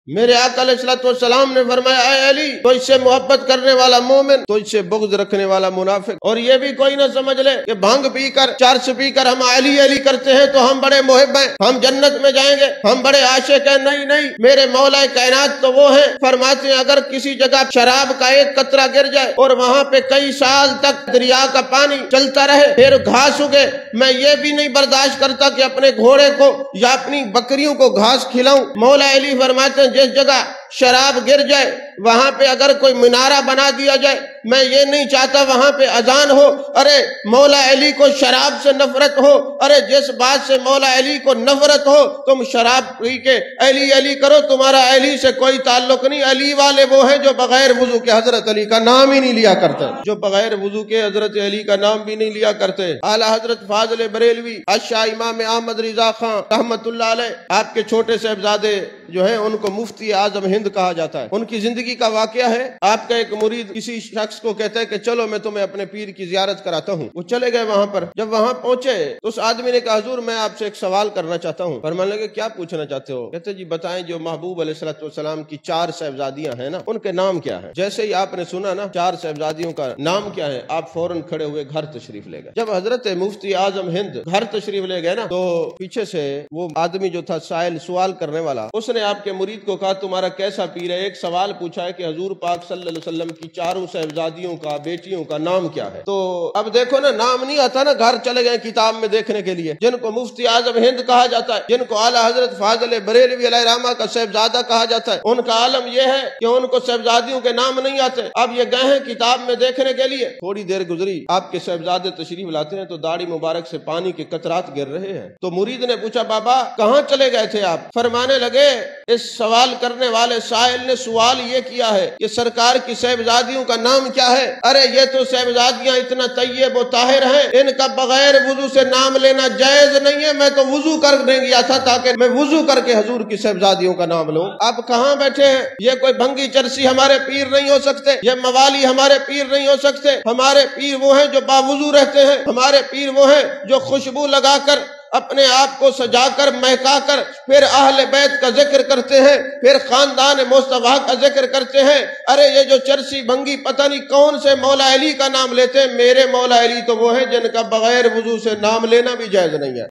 میرے آقا علیہ الصلوۃ والسلام نے فرمایا اے علی، تو اس سے محبت کرنے والا مومن، تو اس سے بغض رکھنے والا منافق۔ اور یہ بھی کوئی نہ سمجھ لے کہ بھنگ پی کر، چرس پی کر ہم علی علی کرتے ہیں تو ہم بڑے محب ہیں، ہم جنت میں جائیں گے، ہم بڑے عاشق ہیں۔ نہیں نہیں، میرے مولا کائنات تو وہ ہیں، فرماتے ہیں اگر کسی جگہ شراب کا ایک قطرہ گر جائے اور وہاں پہ کئی سال تک دریا کا پانی چلتا رہے، پھر گھاس اگے، میں یہ بھی نہیں برداشت کرتا کہ اپنے گھوڑے کو یا اپنی بکریوں کو گھاس کھلاؤں۔ مولا علی فرماتے ہیں جس جگہ شراب گر جائے وہاں پہ اگر کوئی منارہ بنا دیا جائے، میں یہ نہیں چاہتا وہاں پہ اذان ہو۔ ارے مولا علی کو شراب سے نفرت ہو، ارے جس بات سے مولا علی کو نفرت ہو تم شراب پی کے علی علی کرو، تمہارا علی سے کوئی تعلق نہیں۔ علی والے وہ ہیں جو بغیر وضو کے حضرت علی کا نام ہی نہیں لیا کرتے، جو بغیر وضو کے حضرت علی کا نام بھی نہیں لیا کرتے۔ اعلیٰ حضرت فاضل بریلوی اشاہ امام احمد رضا خان رحمت اللہ علیہ، آپ کے چھوٹے صاحبزادے جو ہیں ان کو مفتی اعظم ہند کہا جاتا ہے۔ ان کی زندگی کا واقعہ ہے، آپ کا ایک مرید کسی شخص کو کہتا ہے کہ چلو میں تمہیں اپنے پیر کی زیارت کراتا ہوں۔ وہ چلے گئے وہاں پر، جب وہاں پہنچے تو اس آدمی نے کہا حضور میں آپ سے ایک سوال کرنا چاہتا ہوں۔ فرمانے لگے کیا پوچھنا چاہتے ہو؟ کہتے جی بتائیں جو محبوب علیہ الصلوۃ والسلام کی 4 صاحبزادیاں ہیں نا، ان کے نام کیا ہیں؟ جیسے ہی آپ نے سنا نا 4 صاحبزادیوں کا نام کیا ہے، آپ فوراً کھڑے ہوئے گھر تشریف لے گئے۔ جب حضرت مفتی اعظم ہند گھر تشریف لے گئے نا تو پیچھے سے وہ آدمی جو تھا سائل سوال کرنے والا، اس نے آپ کے مرید کو کہا تمہارا کیسا پیر ہے؟ ایک سوال پوچھا ہے کہ حضور پاک صلی اللہ علیہ وسلم کی 4 صاحبزادیوں کا، بیٹیوں کا نام کیا ہے؟ تو اب دیکھو نا، نام نہیں آتا نا، گھر چلے گئے کتاب میں دیکھنے کے لیے۔ جن کو مفتی اعظم ہند کہا جاتا ہے، جن کو اعلیٰ حضرت فاضل بریلوی علیہ رحمہ کا صاحبزادہ کہا جاتا ہے، ان کا عالم یہ ہے کہ ان کو صاحبزادیوں کے نام نہیں آتے۔ اب یہ گئے ہیں کتاب میں دیکھنے کے لیے، تھوڑی دیر گزری، آپ کے صاحبزادے تشریف لاتے ہیں تو داڑھی مبارک سے پانی کے قطرات گر رہے ہیں۔ تو مرید نے پوچھا بابا کہاں چلے گئے تھے آپ؟ فرمانے لگے اس سوال کرنے والے سائل نے سوال یہ کیا ہے کہ سرکار کی صاحبزادیوں کا نام کیا ہے؟ ارے یہ تو صاحبزادیاں اتنا طیب و طاہر ہیں، ان کا بغیر وضو سے نام لینا جائز نہیں ہے۔ میں تو وضو کرنے گیا تھا تاکہ میں وضو کر کے حضور کی صاحبزادیوں کا نام لوں۔ آپ کہاں بیٹھے ہیں؟ یہ کوئی بھنگی چرسی ہمارے پیر نہیں ہو سکتے، یہ موالی ہمارے پیر نہیں ہو سکتے۔ ہمارے پیر وہ ہیں جو باوضو رہتے ہیں، ہمارے پیر وہ ہیں جو خوشبو لگا کر اپنے آپ کو سجا کر مہکا کر پھر اہل بیت کا ذکر کرتے ہیں، پھر خاندان مصطفیٰ کا ذکر کرتے ہیں۔ ارے یہ جو چرسی بھنگی پتہ نہیں کون سے مولا علی کا نام لیتے ہیں، میرے مولا علی تو وہ ہیں جن کا بغیر وضو سے نام لینا بھی جائز نہیں ہے۔